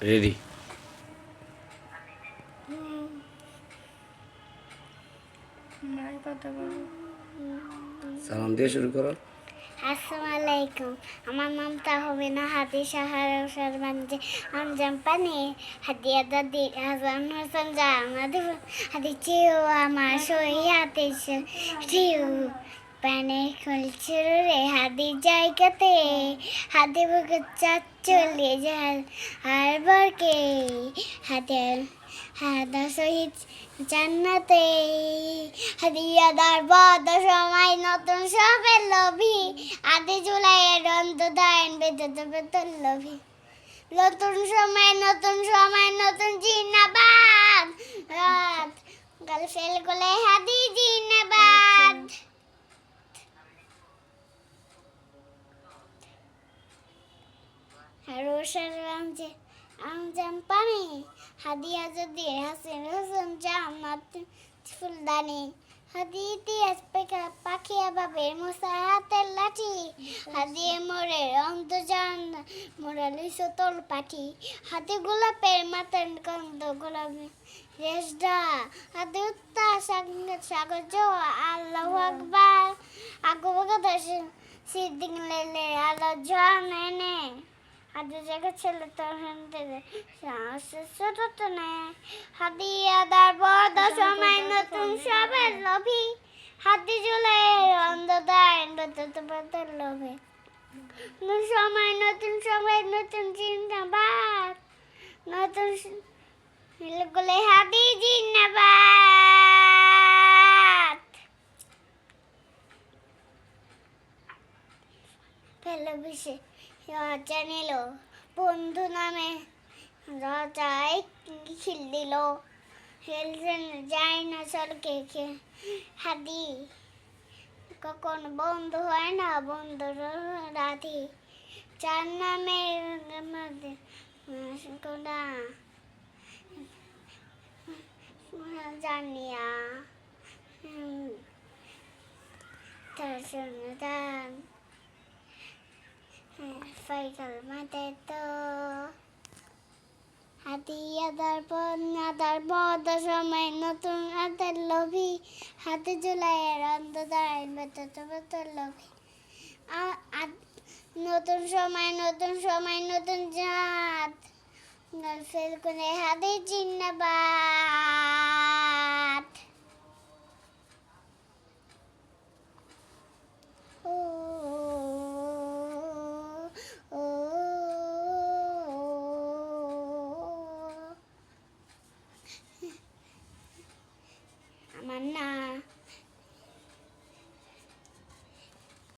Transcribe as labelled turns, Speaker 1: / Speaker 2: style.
Speaker 1: Ready.
Speaker 2: মাই কথা বলো।
Speaker 1: সালাম দিয়ে শুরু করো।
Speaker 3: আসসালামু আলাইকুম। আমার নাম তাহমিনা হাদি সাহার বাঞ্জে আমজাম পানি হাদিয়া দাদি হাসান হোসেন জানাদি হাদি চিউ আমার সই হাতে চিউ পানে খুলছিল রে হাদি জায়গাতে হাদি বুকে চাঁদ চলে যায় আর বরকে হাতে হাদা শহীদ জান্নাতে হাদিয়া দরবাদ সময় নতুন সবের লোভী আদি জুলাইয়ের অন্তদায়ন বেদত বেতন লোভী নতুন সময় নতুন জিন্নাবাদ রাত গাল ফেল গোলে হাদি জিন্নাবাদ রোশার রামজে আমজাম পানি হাদিয়া যদি হাসিন হোসেন জান্নাত ফুলদানি হাদি ইতিহাস পাখিয়া বাবের মুসা হাতের লাঠি হাদিয়ে মোরে অন্তজান মোরালি সতল পাঠি হাদি গোলাপের মাথার গন্ধ গোলাপি রেশদা হাদি উত্তা সাগর জো আল্লাহু আকবার আগো বগা সিদ্দিক লেলে আলো জান এনে হাদি জায়গা ছেলে তোর হাতে ছোট নে হাদিয়া দরবাদ সময় নতুন সবের লোভী হাদি জুলাইয়ের অন্ধদায়ন বেতন লোভে নতুন সময় নতুন জিন্দাবাদ নতুন গুলে হাদি জিন্দাবাদ ফেলে বিষে রাজা নিল বন্ধু নামে রাজাই খিল দিল হেলছেন যায় না সরকে হাদি কখন বন্ধু হয় না বন্ধুর রাধি চার নামে জানিয়া তার সঙ্গে দান ফাইকাল মাতে তো হাতিয়া দরপদ সময় নতুন হাতের লোভী হাতে জুলাইয়ের অন্ধদায় বেতন লোভী নতুন সময় নতুন জাত ফেল করে হাতে জিন্নাবাদ ও আমার না